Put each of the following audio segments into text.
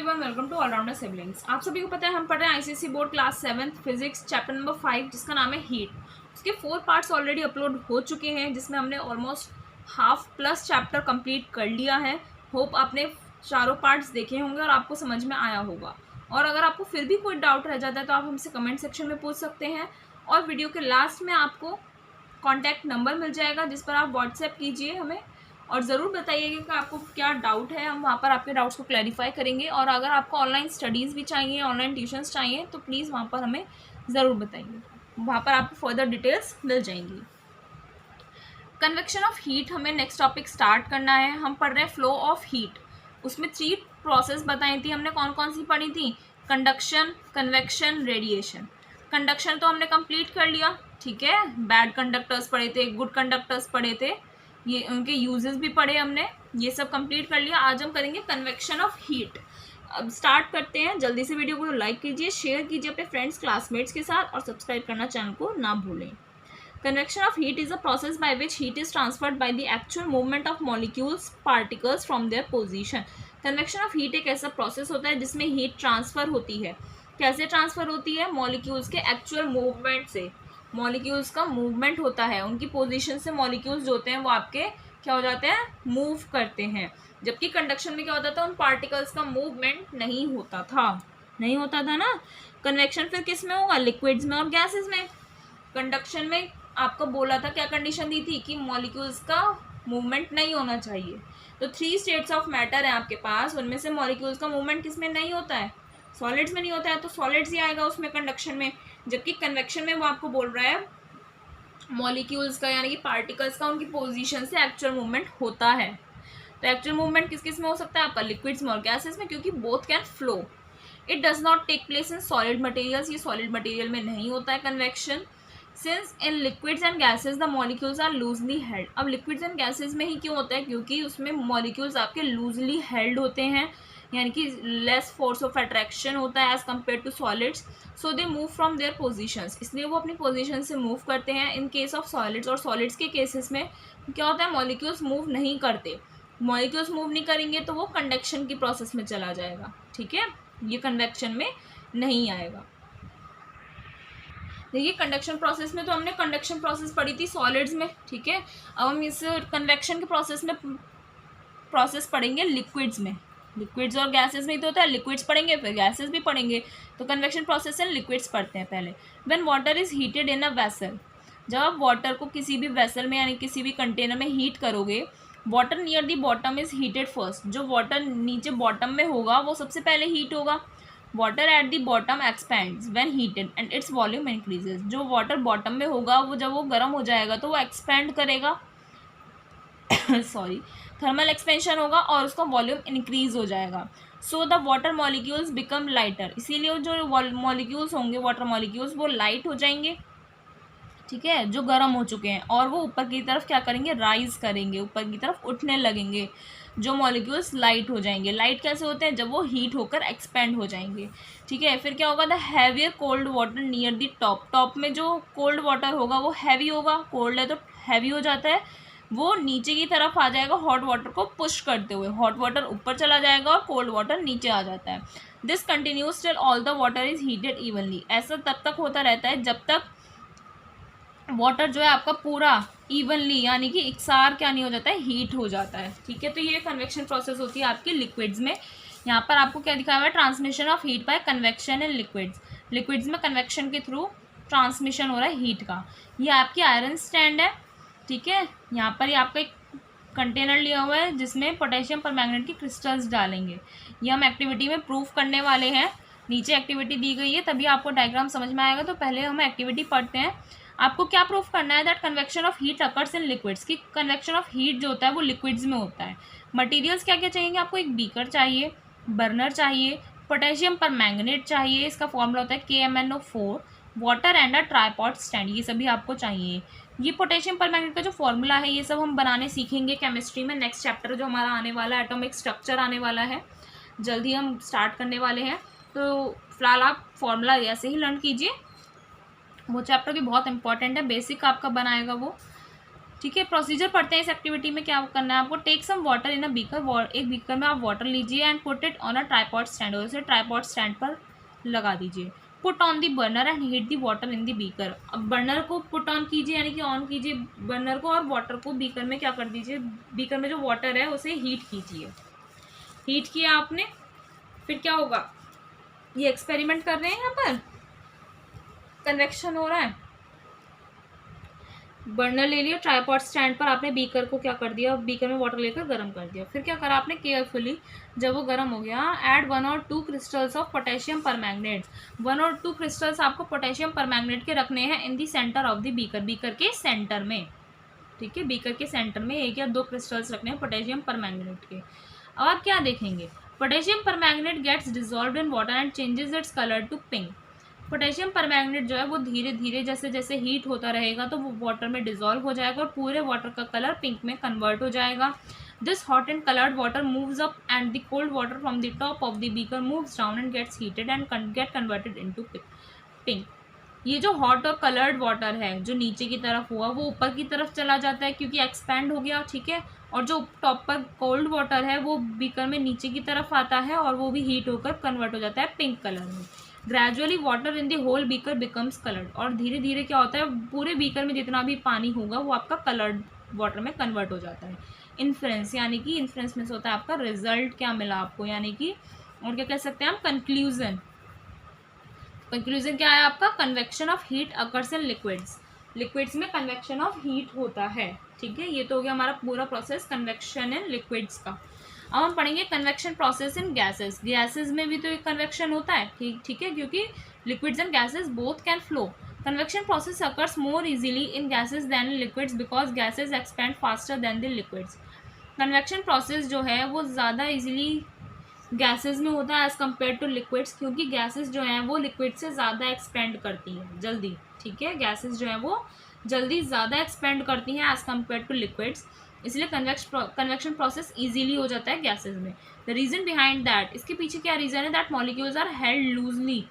Everyone, welcome to all rounder siblings. आप सभी को पता है हम पढ़ रहे हैं ICSE board class 7th physics chapter number 5 जिसका नाम है हीट। उसके 4 पार्ट्स ऑलरेडी अपलोड हो चुके हैं जिसमें हमने almost half plus chapter complete कर लिया है। होप आपने चारों पार्ट्स देखे होंगे और आपको समझ में आया होगा। और अगर आपको फिर भी कोई डाउट रह जाता है तो आप हमसे कमेंट सेक्शन में पूछ सकते हैं और वीडियो के लास्ट में आपको कॉन्टैक्ट नंबर मिल जाएगा जिस पर आप व्हाट्सएप कीजिए हमें और ज़रूर बताइएगा कि आपको क्या डाउट है। हम वहाँ पर आपके डाउट्स को क्लैरिफाई करेंगे और अगर आपको ऑनलाइन स्टडीज़ भी चाहिए, ऑनलाइन ट्यूशन्स चाहिए तो प्लीज़ वहाँ पर हमें ज़रूर बताइए। वहाँ पर आपको फर्दर डिटेल्स मिल जाएंगी। कन्वेक्शन ऑफ हीट हमें नेक्स्ट टॉपिक स्टार्ट करना है। हम पढ़ रहे हैं फ्लो ऑफ हीट। उसमें 3 प्रोसेस बताई थी हमने। कौन कौन सी पढ़ी थी? Conduction, convection, radiation. कंडक्शन तो हमने कंप्लीट कर लिया, ठीक है। बैड कंडक्टर्स पढ़े थे, गुड कंडक्टर्स पढ़े थे, ये उनके यूजेस भी पढ़े हमने, ये सब कंप्लीट कर लिया। आज हम करेंगे कन्वेक्शन ऑफ हीट। अब स्टार्ट करते हैं। जल्दी से वीडियो को लाइक कीजिए, शेयर कीजिए अपने फ्रेंड्स, क्लासमेट्स के साथ और सब्सक्राइब करना चैनल को ना भूलें। Convection of heat is a process by which heat is transferred by the actual movement of molecules, particles from their position. Convection of heat एक ऐसा प्रोसेस होता है जिसमें हीट ट्रांसफ़र होती है। कैसे ट्रांसफ़र होती है? मॉलिक्यूल्स के एक्चुअल मूवमेंट से। मॉलिक्यूल्स का मूवमेंट होता है, उनकी पोजीशन से मॉलिक्यूल्स जो होते हैं वो आपके क्या हो जाते हैं? मूव करते हैं। जबकि कंडक्शन में क्या होता था? उन पार्टिकल्स का मूवमेंट नहीं होता था ना। कन्वेक्शन फिर किस में होगा? लिक्विड्स में और गैसेस में। कंडक्शन में आपको बोला था, क्या कंडीशन दी थी कि मॉलिक्यूल्स का मूवमेंट नहीं होना चाहिए। तो 3 स्टेट्स ऑफ मैटर है आपके पास, उनमें से मॉलिक्यूल्स का मूवमेंट किस में नहीं होता है? सॉलिड्स में नहीं होता है, तो सॉलिड्स ही आएगा उसमें कंडक्शन में। जबकि कन्वेक्शन में वो आपको बोल रहा है मॉलिक्यूल्स का यानी कि पार्टिकल्स का उनकी पोजीशन से एक्चुअल मूवमेंट होता है। तो एक्चुअल मूवमेंट किस किस में हो सकता है आपका? लिक्विड्स में और गैसेस में, क्योंकि both can flow. It does not take place in solid materials, ये सॉलिड मटेरियल में नहीं होता है convection. Since in liquids and gases the molecules are loosely held. अब लिक्विड्स एंड गैसेज में ही क्यों होता है? क्योंकि उसमें मॉलिक्यूल्स आपके लूजली हेल्ड होते हैं, यानी कि लेस फोर्स ऑफ अट्रैक्शन होता है as compare to solids. So they move from their positions, इसलिए वो अपनी पोजीशन से मूव करते हैं। इन केस ऑफ सॉलिड्स, और सॉलिड्स के केसेस में क्या होता है? मॉलिक्यूल्स मूव नहीं करते। मॉलिक्यूल्स मूव नहीं करेंगे तो वो कंडक्शन की प्रोसेस में चला जाएगा, ठीक है। ये कन्वेक्शन में नहीं आएगा। देखिए कंडक्शन प्रोसेस में तो हमने कंडक्शन प्रोसेस पढ़ी थी सॉलिड्स में, ठीक है। अब हम इस कन्वेक्शन के प्रोसेस में प्रोसेस पढ़ेंगे लिक्विड्स में। लिक्विड्स और गैसेस में ही तो होता है, लिक्विड्स पढ़ेंगे फिर गैसेस भी पढ़ेंगे। तो कन्वेक्शन प्रोसेस इन लिक्विड्स पढ़ते हैं पहले। When water is heated in a vessel, जब आप वाटर को किसी भी वेसल में यानी किसी भी कंटेनर में हीट करोगे, water near the bottom is heated first. जो वाटर नीचे बॉटम में होगा वो सबसे पहले हीट होगा। Water at the bottom expends when heated and its volume increases. जो वाटर बॉटम में होगा वो जब वो गर्म हो जाएगा तो वो एक्सपेंड करेगा सॉरी, थर्मल एक्सपेंशन होगा और उसका वॉल्यूम इंक्रीज हो जाएगा। So the water molecules become lighter, इसीलिए जो मॉलिक्यूल्स होंगे वाटर मॉलिक्यूल्स वो लाइट हो जाएंगे, ठीक है, जो गर्म हो चुके हैं, और वो ऊपर की तरफ क्या करेंगे? राइज करेंगे, ऊपर की तरफ उठने लगेंगे। जो मॉलिक्यूल्स लाइट हो जाएंगे। लाइट कैसे होते हैं? जब वो हीट होकर एक्सपेंड हो जाएंगे, ठीक है। फिर क्या होगा? The heavier cold water near the top. Top में जो कोल्ड वाटर होगा वो हैवी होगा, कोल्ड है तो हैवी हो जाता है। वो नीचे की तरफ आ जाएगा हॉट वाटर को पुश करते हुए। हॉट वाटर ऊपर चला जाएगा और कोल्ड वाटर नीचे आ जाता है। This continues till all the water is heated evenly. ऐसा तब तक होता रहता है जब तक वाटर जो है आपका पूरा इवनली यानी कि इकसार क्या नहीं हो जाता है? हीट हो जाता है, ठीक है। तो ये कन्वेक्शन प्रोसेस होती है आपकी लिक्विड्स में। यहाँ पर आपको क्या दिखाया हुआ है? Transmission of heat bye convection in liquids. Liquids में कन्वेक्शन के थ्रू ट्रांसमिशन हो रहा है हीट का। ये आपकी आयरन स्टैंड है, ठीक है। यहाँ पर ये आपका एक कंटेनर लिया हुआ है जिसमें पोटेशियम परमैंगनेट की क्रिस्टल्स डालेंगे। ये हम एक्टिविटी में प्रूफ करने वाले हैं। नीचे एक्टिविटी दी गई है तभी आपको डायग्राम समझ में आएगा। तो पहले हम एक्टिविटी पढ़ते हैं। आपको क्या प्रूफ करना है? That convection of heat occurs in liquids, की कन्वेक्शन ऑफ हीट जो होता है वो लिक्विड्स में होता है। मटेरियल्स क्या क्या चाहिए आपको? एक बीकर चाहिए, बर्नर चाहिए, पोटेशियम परमैंगनेट चाहिए, इसका फॉर्मूला होता है KMnO4, water and a tripod stand, ये सभी आपको चाहिए। ये पोटेशियम परमैंगनेट का जो फॉर्मूला है ये सब हम बनाने सीखेंगे केमिस्ट्री में। नेक्स्ट चैप्टर जो हमारा आने वाला है एटॉमिक स्ट्रक्चर आने वाला है, जल्दी हम स्टार्ट करने वाले हैं। तो फिलहाल आप फॉर्मूला ऐसे ही लर्न कीजिए, वो चैप्टर भी बहुत इंपॉर्टेंट है, बेसिक आपका बनाएगा वो। ठीक है, प्रोसीजर पढ़ते हैं इस एक्टिविटी में। क्या करना है आपको, take some water in a beaker, एक बीकर में आप वाटर लीजिए and put it on a tripod stand, और उसे ट्राइपॉड स्टैंड पर लगा दीजिए। Put on the burner and heat the water in the beaker, अब बर्नर को पुट ऑन कीजिए यानी कि ऑन कीजिए बर्नर को, और वाटर को बीकर में क्या कर दीजिए, बीकर में जो वाटर है उसे हीट कीजिए। हीट किया आपने, फिर क्या होगा, ये एक्सपेरिमेंट कर रहे हैं, यहाँ पर कन्वेक्शन हो रहा है। बर्नर ले लिया, ट्राइपॉड स्टैंड पर आपने बीकर को क्या कर दिया, बीकर में वाटर लेकर गर्म कर दिया। फिर क्या करा आपने, केयरफुली जब वो गर्म हो गया, ऐड 1 और 2 क्रिस्टल्स ऑफ पोटेशियम परमैंगनेट, 1 और 2 क्रिस्टल्स आपको पोटेशियम परमैंगनेट के रखने हैं in the centre of the beaker, beaker के सेंटर में। ठीक है, बीकर के सेंटर में 1 या 2 क्रिस्टल्स रखने हैं पोटेशियम परमैंगनेट के। अब आप क्या देखेंगे, potassium permanganate gets dissolved in water and changes its colour to pink. Potassium permanganate जो है वो धीरे धीरे जैसे जैसे हीट होता रहेगा तो वो वाटर में डिजॉल्व हो जाएगा और पूरे वाटर का कलर पिंक में कन्वर्ट हो जाएगा। This hot and coloured water moves up and the cold water from the top of the beaker moves down and gets heated and get converted into pink. ये जो hot और coloured water है जो नीचे की तरफ हुआ वो ऊपर की तरफ चला जाता है क्योंकि एक्सपैंड हो गया। ठीक है, और जो टॉप पर कोल्ड वाटर है वो बीकर में नीचे की तरफ आता है और वो भी हीट होकर कन्वर्ट हो जाता है पिंक कलर में। Gradually water in the whole beaker becomes coloured, और धीरे धीरे क्या होता है, पूरे बीकर में जितना भी पानी होगा वो आपका कलर्ड वाटर में कन्वर्ट हो जाता है। इन्फ्रेंस, यानी कि इन्फ्रेंस में से होता है आपका रिजल्ट क्या मिला आपको, यानी कि और क्या कह सकते हैं हम, कंक्लूजन। कंक्लूजन क्या है आपका, convection of heat occurs in liquids, liquids में कन्वेक्शन ऑफ हीट होता है। ठीक है, ये तो हो गया हमारा पूरा प्रोसेस कन्वेक्शन इन लिक्विड्स का। अब हम पढ़ेंगे कन्वेक्शन प्रोसेस इन गैसेस, गैसेस में भी तो एक कन्वेक्शन होता है। ठीक है, क्योंकि liquids and gases both can flow. Convection process occurs more easily in gases than in liquids because gases expand faster than the liquids. Convection process जो है वो ज़्यादा इजीली गैसेस में होता है एज़ कम्पेयर टू लिक्विड्स, क्योंकि gases जो हैं वो लिक्विड से ज़्यादा एक्सपेंड करती हैं जल्दी। ठीक है, गैसेस जो हैं वो जल्दी ज़्यादा एक्सपेंड करती हैं एज़ कम्पेयर टू लिक्विड्स, इसलिए कन्वेक्शन प्रोसेस इजीली हो जाता है गैसेस में। द रीज़न बिहाइंड दैट, इसके पीछे क्या रीज़न है, that molecules are held loosely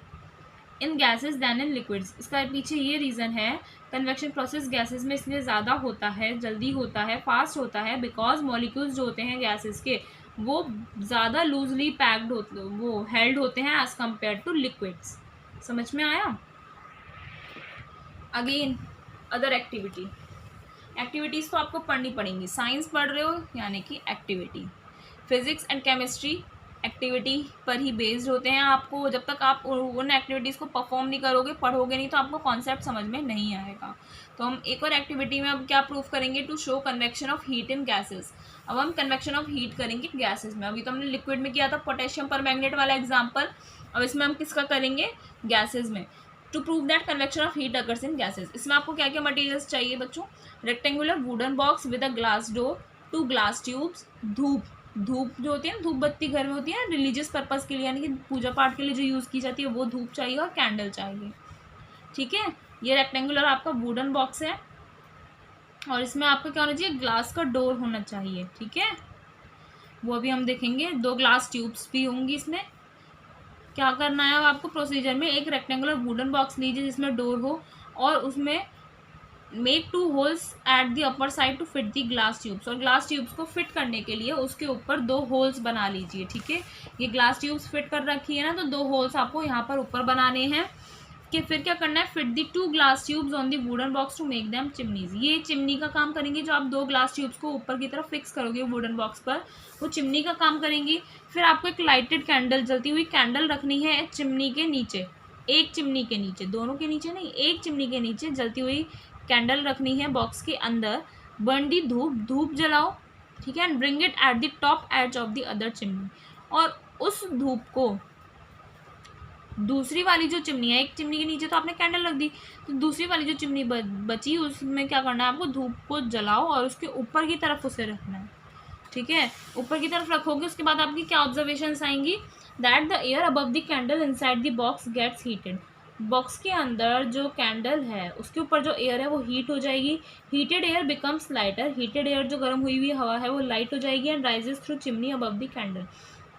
in gases than in liquids. इसका पीछे ये रीज़न है, कन्वेक्शन प्रोसेस गैसेस में इसलिए ज़्यादा होता है, जल्दी होता है, फास्ट होता है, बिकॉज मॉलिक्यूल्स जो होते हैं गैसेस के वो ज़्यादा लूजली पैक्ड होते, वो हेल्ड होते हैं एज़ कम्पेयर टू लिक्विड्स। समझ में आया। अगेन अदर एक्टिविटीज़ तो आपको पढ़नी पड़ेंगी, साइंस पढ़ रहे हो यानी कि activity. Physics and chemistry activity पर ही बेस्ड होते हैं। आपको जब तक आप उन एक्टिविटीज़ को परफॉर्म नहीं करोगे, पढ़ोगे नहीं, तो आपको कॉन्सेप्ट समझ में नहीं आएगा। तो हम एक और एक्टिविटी में अब क्या प्रूव करेंगे, to show convection of heat in gases. अब हम कन्वेक्शन ऑफ हीट करेंगे गैसेस में। अभी तो हमने लिक्विड में किया था पोटेशियम परमैंगनेट वाला एग्जाम्पल, अब इसमें हम किसका करेंगे, गैसेज में। To prove that convection of heat occurs in gases, इसमें आपको क्या क्या मटेरियल्स चाहिए बच्चों, rectangular wooden box with a glass door, 2 glass tubes, धूप जो होती है ना, धूप बत्ती घर में होती है रिलीजियस पर्पज़ के लिए, यानी कि पूजा पाठ के लिए जो यूज़ की जाती है वो धूप चाहिए, और कैंडल चाहिए। ठीक है, ये रेक्टेंगुलर आपका वुडन बॉक्स है और इसमें आपका क्या होना चाहिए, ग्लास का डोर होना चाहिए। ठीक है, वो अभी हम देखेंगे। 2 ग्लास ट्यूब्स भी होंगी इसमें। क्या करना है अब आपको प्रोसीजर में, एक रेक्टेंगुलर वुडन बॉक्स लीजिए जिसमें डोर हो, और उसमें make 2 holes at the upper side to fit the glass tubes, और ग्लास ट्यूब्स को फिट करने के लिए उसके ऊपर 2 होल्स बना लीजिए। ठीक है, ये ग्लास ट्यूब्स फिट कर रखी है ना, तो 2 होल्स आपको यहाँ पर ऊपर बनाने हैं। कि फिर क्या करना है, fit the 2 glass tubes on the wooden box to make them chimneys. ये चिमनी का काम करेंगी, जो आप 2 ग्लास ट्यूब्स को ऊपर की तरफ फिक्स करोगे वुडन बॉक्स पर, वो चिमनी का काम करेंगी। फिर आपको एक लाइटेड कैंडल, जलती हुई कैंडल रखनी है चिमनी के नीचे, एक चिमनी के नीचे, दोनों के नीचे नहीं, एक चिमनी के नीचे जलती हुई कैंडल रखनी है बॉक्स के अंदर। बर्न दी धूप जलाओ। ठीक है, and bring it at the top edge of the other chimney, और उस धूप को दूसरी वाली जो चिमनी है, एक चिमनी के नीचे तो आपने कैंडल रख दी, तो दूसरी वाली जो चिमनी बची उसमें क्या करना है आपको, धूप को जलाओ और उसके ऊपर की तरफ उसे रखना है। ठीक है, ऊपर की तरफ रखोगे, उसके बाद आपकी क्या ऑब्जर्वेशंस आएंगी, that the air above the candle inside the box gets heated. Box के अंदर जो कैंडल है उसके ऊपर जो एयर है वो हीट हो जाएगी। Heated air becomes lighter, heated air जो गर्म हुई हुई हवा है वो लाइट हो जाएगी, and rises through chimney above the candle,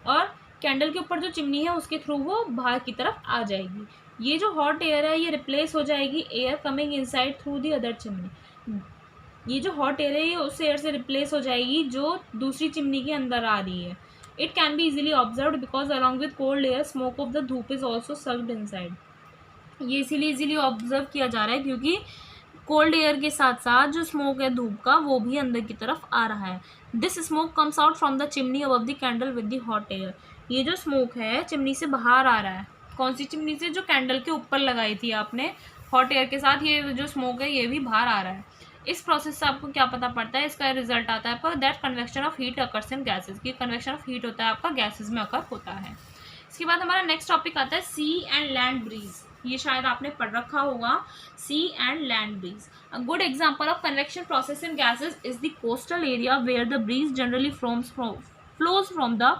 और कैंडल के ऊपर जो चिमनी है उसके थ्रू वो बाहर की तरफ आ जाएगी। ये जो हॉट एयर है ये रिप्लेस हो जाएगी air coming inside through the other chimney. ये जो हॉट एयर है ये उस एयर से रिप्लेस हो जाएगी जो दूसरी चिमनी के अंदर आ रही है. It can be easily observe because along with cold air smoke of the धूप इज ऑल्सो सक्ड इनसाइड. ये इसीलिए इजीली ऑब्जर्व किया जा रहा है क्योंकि कोल्ड एयर के साथ साथ जो स्मोक है धूप का वो भी अंदर की तरफ आ रहा है. This smoke comes out from the chimney above the candle with the hot air. ये जो स्मोक है चिमनी से बाहर आ रहा है. कौन सी चिमनी से? जो कैंडल के ऊपर लगाई थी आपने हॉट एयर के साथ, ये जो स्मोक है ये भी बाहर आ रहा है. इस प्रोसेस से आपको क्या पता पड़ता है? इसका रिजल्ट आता है पर that convection of heat occurs in gases, की कन्वेक्शन ऑफ हीट होता है आपका गैसेज में अकर होता है. इसके बाद हमारा नेक्स्ट टॉपिक आता है सी एंड लैंड ब्रीज. ये शायद आपने पढ़ रखा होगा, sea and land breeze. A good example of convection process in gases is the coastal area where the breeze generally flows from the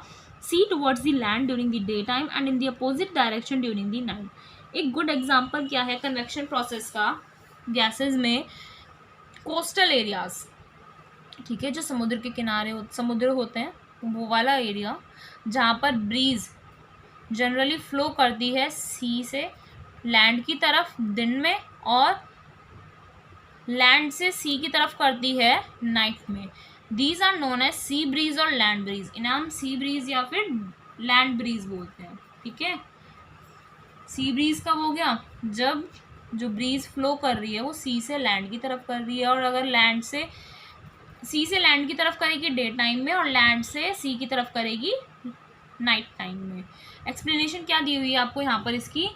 sea towards the land during the daytime and in the opposite direction during the night. एक good example क्या है convection process का gases में? Coastal areas, ठीक है, जो समुद्र के किनारे समुद्र होते हैं वो वाला एरिया जहाँ पर ब्रीज जनरली फ्लो करती है सी से लैंड की तरफ दिन में और लैंड से सी की तरफ करती है नाइट में. These are known as sea breeze और लैंड ब्रीज. इन्हें हम सी ब्रीज या फिर लैंड ब्रीज बोलते हैं. ठीक है, सी ब्रीज कब हो गया? जब जो ब्रीज फ्लो कर रही है वो सी से लैंड की तरफ कर रही है, और अगर लैंड से सी से लैंड की तरफ करेगी डे टाइम में और लैंड से सी की तरफ करेगी नाइट टाइम में. एक्सप्लेनेशन क्या दी हुई है आपको यहाँ पर इसकी,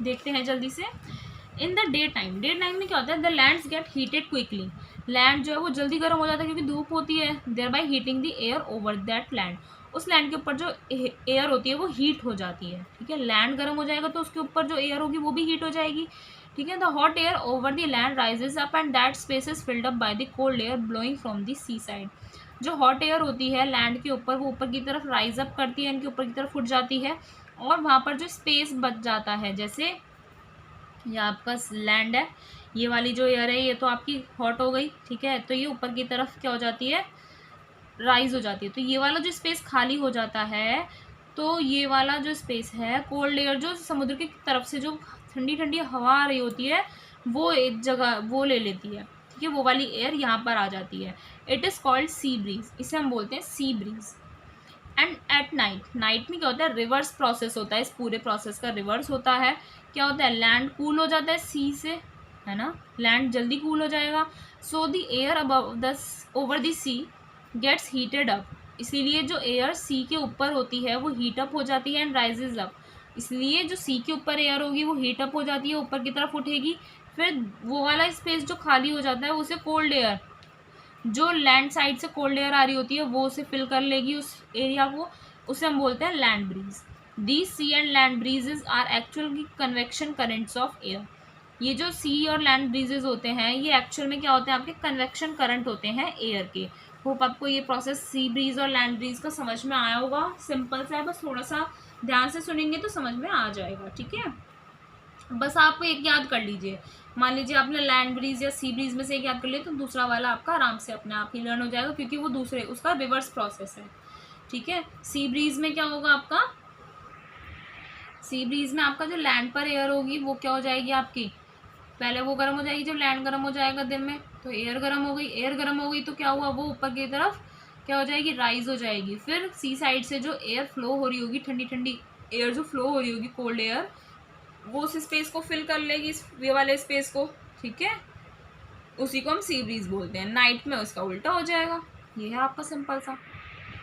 देखते हैं जल्दी से. इन द डे टाइम में क्या होता है? The lands gate heated quickly. Land जो है वो जल्दी गर्म हो जाता है क्योंकि धूप होती है. Thereby heating the air over that land. उस लैंड के ऊपर जो एयर होती है वो हीट हो जाती है. ठीक है, लैंड गर्म हो जाएगा तो उसके ऊपर जो एयर होगी वो भी हीट हो जाएगी. ठीक है, the hot air over the land rises up and that space is filled up by the cold air blowing from the sea side. जो हॉट एयर होती है लैंड के ऊपर वो ऊपर की तरफ राइज अप करती है, इनके ऊपर की तरफ उठ जाती है और वहाँ पर जो स्पेस बच जाता है, जैसे ये आपका लैंड है, ये वाली जो एयर है ये तो आपकी हॉट हो गई. ठीक है, तो ये ऊपर की तरफ क्या हो जाती है? राइज हो जाती है. तो ये वाला जो स्पेस खाली हो जाता है, तो ये वाला जो स्पेस है कोल्ड एयर जो समुद्र की तरफ से जो ठंडी ठंडी हवा आ रही होती है वो एक जगह वो ले लेती है. ठीक है, वो वाली एयर यहाँ पर आ जाती है. It is called sea breeze. इसे हम बोलते हैं sea breeze. And at night में क्या होता है? रिवर्स प्रोसेस होता है. इस पूरे प्रोसेस का रिवर्स होता है. क्या होता है? लैंड कूल हो जाता है सी से, है ना, लैंड जल्दी कूल हो जाएगा. So the air above the over the sea gets heated up. इसीलिए जो एयर सी के ऊपर होती है वो हीट अप हो जाती है एंड राइजेज अप. इसलिए जो सी के ऊपर एयर होगी वो हीट अप हो जाती है, ऊपर की तरफ उठेगी. फिर वो वाला स्पेस जो खाली हो जाता है उसे कोल्ड एयर, जो लैंड साइड से कोल्ड एयर आ रही होती है वो उसे फिल कर लेगी उस एरिया को. उसे हम बोलते हैं land breeze. These sea and land breezes are actual convection currents of air. ये जो सी और लैंड ब्रीजेज होते हैं ये एक्चुअल में क्या होते हैं? आपके कन्वेक्शन करंट होते हैं एयर के. होप आपको ये प्रोसेस सी ब्रीज और लैंड ब्रीज का समझ में आया होगा. सिंपल सा है, बस थोड़ा सा ध्यान से सुनेंगे तो समझ में आ जाएगा. ठीक है, बस आप एक याद कर लीजिए. मान लीजिए आपने लैंड ब्रीज या सी ब्रीज में से एक याद कर लिया तो दूसरा वाला आपका आराम से अपने आप ही लर्न हो जाएगा क्योंकि वो दूसरे उसका रिवर्स प्रोसेस है. ठीक है, सी ब्रीज में क्या होगा आपका? सी ब्रीज में आपका जो लैंड पर एयर होगी वो क्या हो जाएगी आपकी? पहले वो गर्म हो जाएगी जब लैंड गर्म हो जाएगा दिन में, तो एयर गर्म हो गई. एयर गर्म हो गई तो क्या हुआ? वो ऊपर की तरफ क्या हो जाएगी? राइज हो जाएगी. फिर सी साइड से जो एयर फ्लो हो रही होगी, ठंडी ठंडी एयर जो फ्लो हो रही होगी, कोल्ड एयर, वो उस स्पेस को फिल कर लेगी, ये वाले स्पेस को. ठीक है, उसी को हम सी ब्रीज बोलते हैं. नाइट में उसका उल्टा हो जाएगा. ये है आपका सिंपल सा.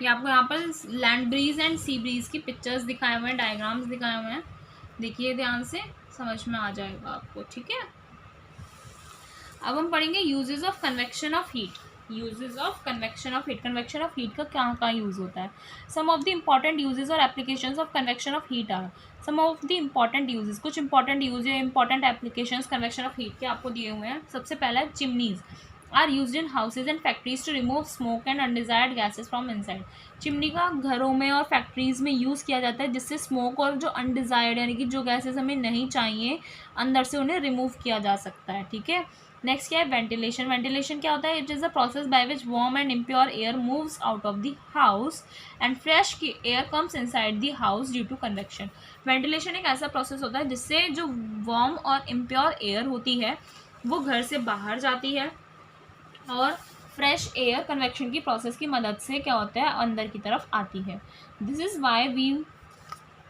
ये आपको यहाँ पर land breeze and sea breeze की पिक्चर्स दिखाए हुए हैं, डायग्राम्स दिखाए हुए हैं. देखिए ध्यान से, समझ में आ जाएगा आपको. ठीक है, अब हम पढ़ेंगे uses of convection of heat. Uses of convection of heat. Convection of heat का कहाँ यूज़ होता है? Some of the important uses और applications of convection of heat are. Some of the important uses, कुछ इंपॉर्टेंट यूज या important applications convection of heat के आपको दिए हुए हैं. सबसे पहला है chimneys are used in houses and factories to remove smoke and undesired gases from inside. Chimney का घरों में और फैक्ट्रीज में यूज़ किया जाता है जिससे स्मोक और जो अनडिजायर्ड यानी कि जो गैसेज हमें नहीं चाहिए अंदर से उन्हें रिमूव किया जा सकता है. ठीक है, नेक्स्ट क्या है? वेंटिलेशन. वेंटिलेशन क्या होता है? It is the process by which warm and impure air moves out of the house and fresh air comes inside the house due to convection. Ventilation एक ऐसा प्रोसेस होता है जिससे जो वार्म और इम्प्योर एयर होती है वो घर से बाहर जाती है और फ्रेश एयर कन्वेक्शन की प्रोसेस की मदद से क्या होता है, अंदर की तरफ आती है। This is why we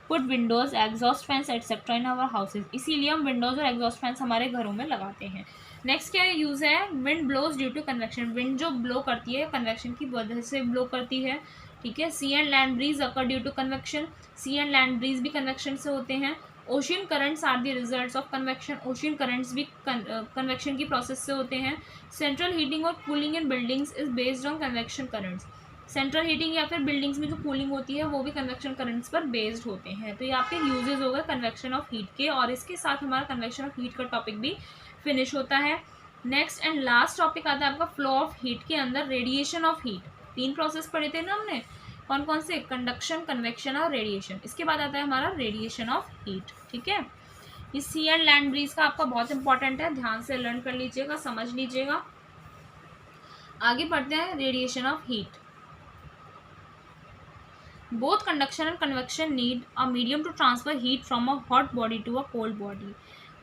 put windows, exhaust fans etcetera in our houses. इसीलिए हम विंडोज़ और एग्जॉस्ट फैंस हमारे घरों में लगाते हैं। नेक्स्ट क्या यूज़ है, wind blows due to convection. Wind जो ब्लो करती है कन्वेक्शन की वजह से ब्लो करती है, ठीक है। Sea and land breeze occur due to convection. Sea and land breeze भी कन्वेक्शन से होते हैं। Ocean currents are the results of convection. Ocean currents भी कन्वेक्शन की प्रोसेस से होते हैं। सेंट्रल हीटिंग और cooling in buildings is based on convection currents. Central heating या फिर बिल्डिंग्स में जो कूलिंग होती है वो भी कन्वेक्शन करंट्स पर बेस्ड होते हैं। तो ये आपके यूजेस हो गए कन्वेक्शन ऑफ हीट के, और इसके साथ हमारा कन्वेक्शन ऑफ हीट का टॉपिक भी फिनिश होता है। नेक्स्ट एंड लास्ट टॉपिक आता है आपका फ्लो ऑफ हीट के अंदर रेडिएशन ऑफ हीट। 3 प्रोसेस पढ़े थे ना हमने, कौन कौन से, कंडक्शन, कन्वेक्शन और रेडिएशन। इसके बाद आता है हमारा रेडिएशन ऑफ हीट, ठीक है। ये सी एंड लैंड ब्रीज का आपका बहुत इंपॉर्टेंट है, ध्यान से लर्न कर लीजिएगा, समझ लीजिएगा। आगे बढ़ते हैं, radiation of heat. Both conduction and convection need a medium to transfer heat from a hot body to a cold body.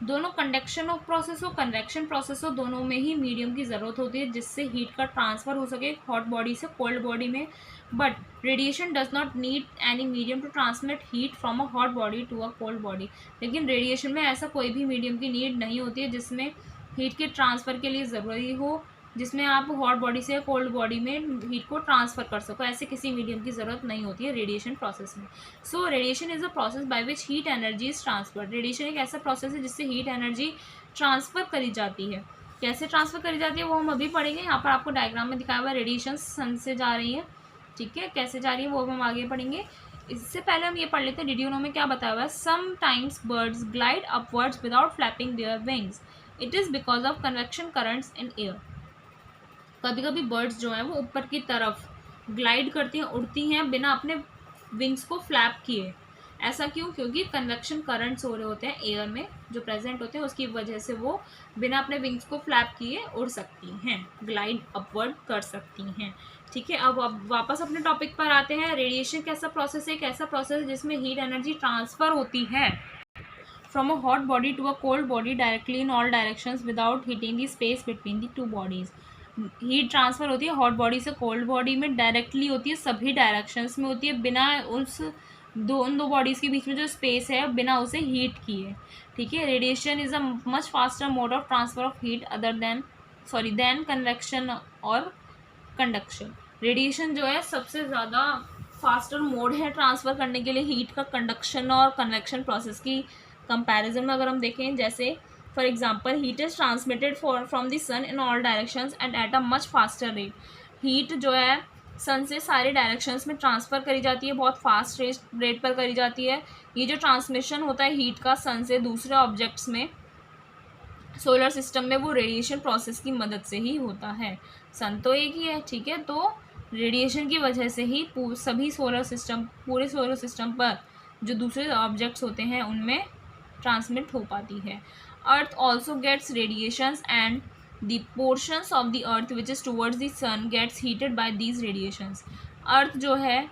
दोनों कंडक्शन ऑफ प्रोसेस हो, कन्वेक्शन प्रोसेस हो, दोनों में ही मीडियम की ज़रूरत होती है जिससे हीट का ट्रांसफ़र हो सके हॉट बॉडी से कोल्ड बॉडी में। But radiation does not need any medium to transmit heat from a hot body to a cold body. लेकिन रेडिएशन में ऐसा कोई भी मीडियम की नीड नहीं होती है जिसमें हीट के ट्रांसफ़र के लिए ज़रूरी हो, जिसमें आप हॉट बॉडी से कोल्ड बॉडी में हीट को ट्रांसफ़र कर सको। ऐसे किसी मीडियम की ज़रूरत नहीं होती है रेडिएशन प्रोसेस में। So radiation is a process by which heat energy is transferred. Radiation एक ऐसा प्रोसेस है जिससे हीट एनर्जी ट्रांसफ़र करी जाती है। कैसे ट्रांसफ़र करी जाती है वो हम अभी पढ़ेंगे। यहाँ पर आपको डायग्राम में दिखाया हुआ है, रेडिएशन सन से जा रही है, ठीक है। कैसे जा रही है वो हम आगे पढ़ेंगे। इससे पहले हम ये पढ़ लेते हैं डिड यू नो में क्या बताया हुआ है। Sometimes birds glide upwards without flapping their wings, it is because of convection currents in air. कभी कभी बर्ड्स जो हैं वो ऊपर की तरफ ग्लाइड करती हैं, उड़ती हैं बिना अपने विंग्स को फ्लैप किए। ऐसा क्यों? क्योंकि कन्वेक्शन करंट्स हो रहे होते हैं एयर में जो प्रेजेंट होते हैं, उसकी वजह से वो बिना अपने विंग्स को फ्लैप किए उड़ सकती हैं, ग्लाइड अपवर्ड कर सकती हैं, ठीक है। अब वापस अपने टॉपिक पर आते हैं। रेडिएशन कैसा प्रोसेस है? एक ऐसा प्रोसेस है जिसमें हीट एनर्जी ट्रांसफ़र होती है from a hot body to a cold body directly in all directions without heating the space between the two bodies. Heat transfer होती है हॉट बॉडी से कोल्ड बॉडी में, डायरेक्टली होती है, सभी डायरेक्शंस में होती है, बिना उस उन दो बॉडीज़ के बीच में जो स्पेस है बिना उसे हीट किए, ठीक है। Radiation is a much faster mode of transfer of heat than convection और कंडक्शन। रेडिएशन जो है सबसे ज़्यादा फास्टर मोड है ट्रांसफ़र करने के लिए हीट का, कंडक्शन और कन्वेक्शन प्रोसेस की कंपैरिजन में अगर हम देखें। जैसे for example, heat is transmitted from the sun in all directions and at a much faster rate. Heat जो है सन से सारे डायरेक्शंस में ट्रांसफ़र करी जाती है, बहुत फास्ट रेट पर करी जाती है। ये जो ट्रांसमिशन होता है हीट का सन से दूसरे ऑब्जेक्ट्स में सोलर सिस्टम में, वो रेडिएशन प्रोसेस की मदद से ही होता है। सन तो एक ही है, ठीक है, तो रेडिएशन की वजह से ही पूरे सोलर सिस्टम पर जो दूसरे ऑब्जेक्ट्स होते हैं उनमें ट्रांसमिट हो पाती है। Earth also gets radiations and the portions of the earth which is towards the sun gets heated by these radiations. Earth जो है,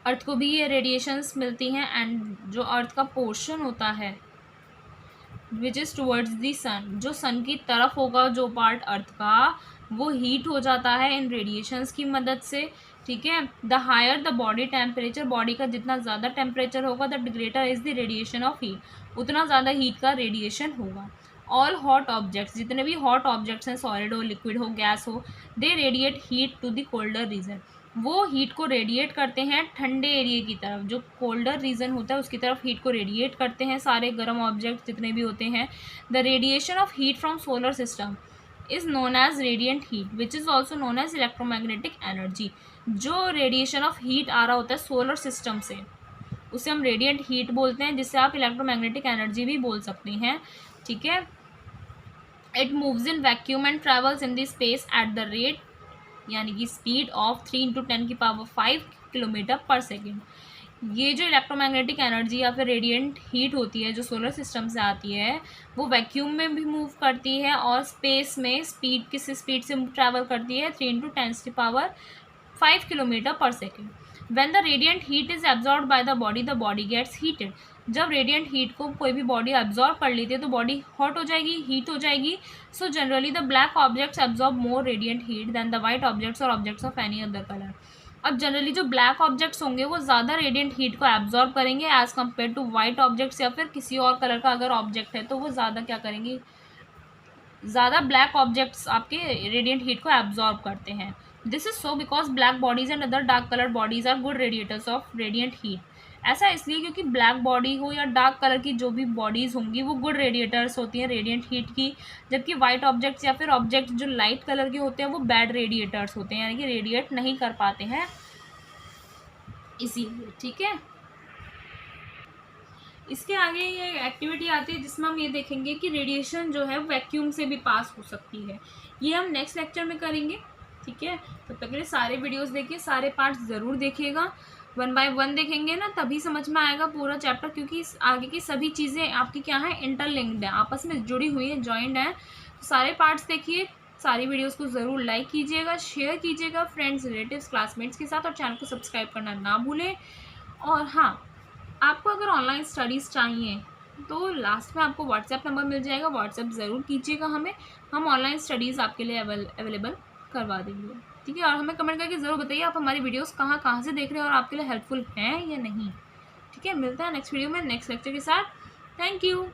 अर्थ को भी ये रेडिएशंस मिलती हैं, एंड जो अर्थ का पोर्शन होता है विच इज़ टूवर्ड्स दी सन, जो सन की तरफ होगा जो पार्ट अर्थ का, वो हीट हो जाता है इन रेडिएशंस की मदद से, ठीक है। The higher the body temperature, body का जितना ज़्यादा टेम्परेचर होगा the greater is the radiation of heat, उतना ज़्यादा हीट का रेडिएशन होगा। ऑल हॉट ऑब्जेक्ट्स, जितने भी हॉट ऑब्जेक्ट्स हैं, सॉलिड हो, लिक्विड हो, गैस हो, they radiate heat to the colder region, वो हीट को रेडिएट करते हैं ठंडे एरिया की तरफ। जो कोल्डर रीजन होता है उसकी तरफ हीट को रेडिएट करते हैं सारे गर्म ऑब्जेक्ट जितने भी होते हैं। The radiation of heat from solar system is known as radiant heat which is also known as electromagnetic energy. जो रेडिएशन ऑफ हीट आ रहा होता है सोलर सिस्टम से, उसे हम रेडिएंट हीट बोलते हैं, जिससे आप इलेक्ट्रोमैग्नेटिक एनर्जी भी बोल सकते हैं, ठीक है। It moves in vacuum and travels in the space at the rate, यानी कि स्पीड ऑफ 3 × 10⁵ किलोमीटर पर सेकेंड। ये जो इलेक्ट्रोमैग्नेटिक एनर्जी या फिर रेडिएंट हीट होती है जो सोलर सिस्टम से आती है, वो वैक्यूम में भी मूव करती है और स्पेस में किस स्पीड से ट्रैवल करती है, 3 × 10⁵ किलोमीटर पर second. When the radiant heat is absorbed by the body gets heated. जब रेडिएंट हीट को कोई भी बॉडी एब्जॉर्ब कर लेती है तो बॉडी हॉट हो जाएगी, हीट हो जाएगी. So generally the black objects absorb more radiant heat than the white objects और objects of any other colour. अब जनरली जो ब्लैक ऑब्जेक्ट्स होंगे वो ज़्यादा रेडिएंट हीट को एब्जॉर्ब करेंगे as compare to white objects, या फिर किसी और कलर का अगर ऑब्जेक्ट है तो वो ज़्यादा क्या करेंगे, ज़्यादा ब्लैक ऑब्जेक्ट्स आपके रेडिएंट हीट को एब्जॉर्ब करते हैं. This is so because black bodies and other dark colour bodies are good radiators of radiant heat. ऐसा इसलिए क्योंकि ब्लैक बॉडी हो या डार्क कलर की जो भी बॉडीज़ होंगी वो गुड रेडिएटर्स होती हैं रेडिएंट हीट की, जबकि वाइट ऑब्जेक्ट्स या फिर ऑब्जेक्ट्स जो लाइट कलर के होते हैं वो बैड रेडिएटर्स होते हैं, यानी कि रेडिएट नहीं कर पाते हैं इसीलिए. ठीक है, इसके आगे ये एक्टिविटी आती है जिसमें हम ये देखेंगे कि रेडिएशन जो है वैक्यूम से भी पास हो सकती है. ये हम नेक्स्ट लेक्चर में करेंगे. ठीक है, तो तक के लिए सारे वीडियोस देखिए, सारे पार्ट्स ज़रूर देखिएगा. 1 बाय 1 देखेंगे ना तभी समझ में आएगा पूरा चैप्टर, क्योंकि इस आगे की सभी चीज़ें आपकी क्या है, इंटरलिंक्ड है, आपस में जुड़ी हुई है, जॉइंड है. तो सारे पार्ट्स देखिए, सारी वीडियोस को ज़रूर लाइक कीजिएगा, शेयर कीजिएगा फ्रेंड्स, रिलेटिव्स, क्लासमेट्स के साथ, और चैनल को सब्सक्राइब करना ना भूलें. और हाँ, आपको अगर ऑनलाइन स्टडीज़ चाहिए तो लास्ट में आपको व्हाट्सएप नंबर मिल जाएगा, व्हाट्सएप ज़रूर कीजिएगा हमें, हम ऑनलाइन स्टडीज़ आपके लिए अवेलेबल करवा देंगे. ठीक है, और हमें कमेंट करके ज़रूर बताइए आप हमारी वीडियोस कहाँ से देख रहे हैं और आपके लिए हेल्पफुल हैं या नहीं. ठीक है, मिलता है नेक्स्ट वीडियो में नेक्स्ट लेक्चर के साथ. Thank you.